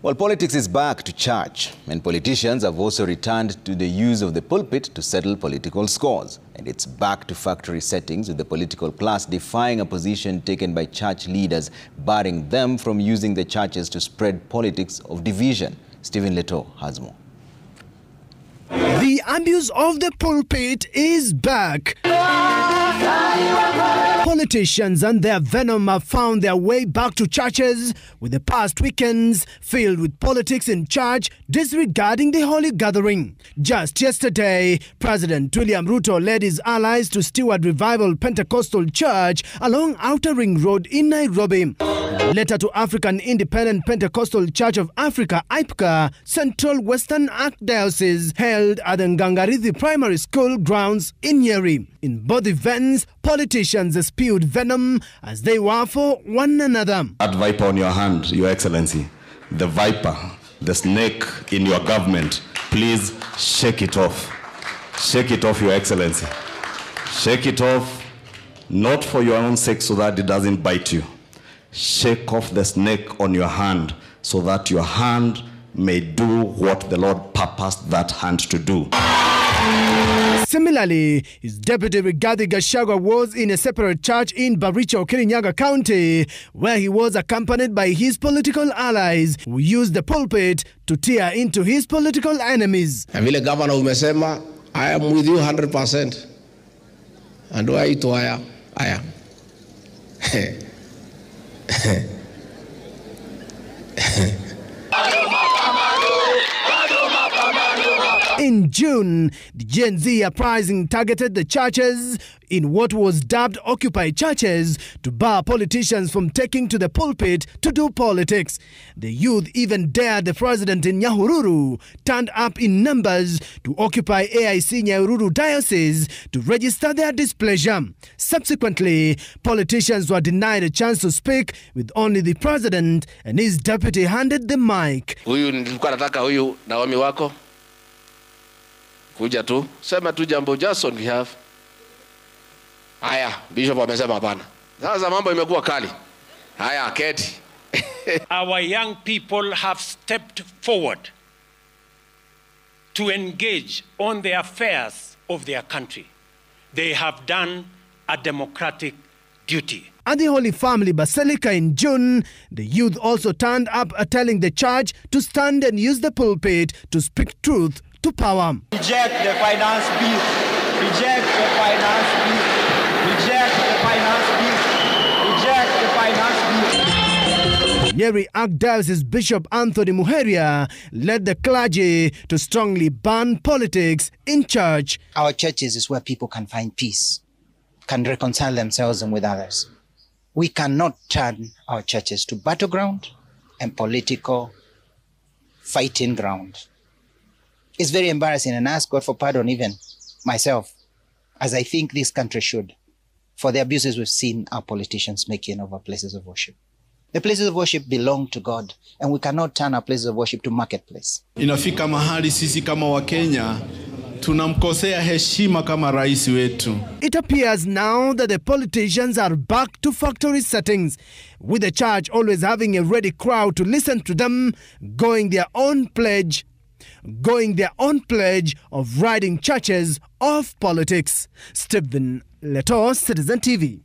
Well, politics is back to church, and politicians have also returned to the use of the pulpit to settle political scores. And it's back to factory settings, with the political class defying a position taken by church leaders, barring them from using the churches to spread politics of division. Stephen Leto has more. The abuse of the pulpit is back. Politicians and their venom have found their way back to churches, with the past weekends filled with politics in church, disregarding the holy gathering. Just yesterday, President William Ruto led his allies to Steward Revival Pentecostal Church along Outer Ring Road in Nairobi. Later to African Independent Pentecostal Church of Africa, IPCA, Central Western Archdiocese, held at the Ngangarithi Primary School grounds in Nyeri. In both events, politicians spewed venom as they were for one another. That viper on your hand, Your Excellency, the viper, the snake in your government, please shake it off. Shake it off, Your Excellency. Shake it off, not for your own sake so that it doesn't bite you. Shake off the snake on your hand so that your hand may do what the Lord purposed that hand to do. Similarly, his deputy Rigathi Gachagua was in a separate church in Baricho, Kirinyaga County, where he was accompanied by his political allies who used the pulpit to tear into his political enemies. Vile governor umesema, I am with you 100%. And why it I am. In June, the Gen Z uprising targeted the churches in what was dubbed Occupy Churches to bar politicians from taking to the pulpit to do politics. The youth even dared the president in Nyahururu, turned up in numbers to occupy AIC Nyahururu Diocese to register their displeasure. Subsequently, politicians were denied a chance to speak, with only the president and his deputy handed the mic. Huyu nilikuwa nataka huyu Naomi wako kuja tu sema tu jambo just on behalf. Haya, bishop amesema hapana. Sasa mambo imekuwa kali. Haya, keti. Our young people have stepped forward to engage on the affairs of their country. They have done a democratic duty. At the Holy Family Basilica in June, the youth also turned up telling the church to stand and use the pulpit to speak truth to power. Reject the finance bill. Reject the finance bill. Reject the finance bill. Reject the finance bill. Nyeri Archdiocese Bishop Anthony Muheria led the clergy to strongly ban politics in church. Our churches is where people can find peace, can reconcile themselves with others. We cannot turn our churches to battleground and political fighting ground. It's very embarrassing, and I ask God for pardon, even myself, as I think this country should, for the abuses we've seen our politicians making of our places of worship. The places of worship belong to God, and we cannot turn our places of worship to marketplace. Inafika mahali sisi kama Wakenya tunamkosea heshima kama rais wetu. It appears now that the politicians are back to factory settings, with the church always having a ready crowd to listen to them, going their own pledge of ridding churches of politics. Stephen Leto, Citizen TV.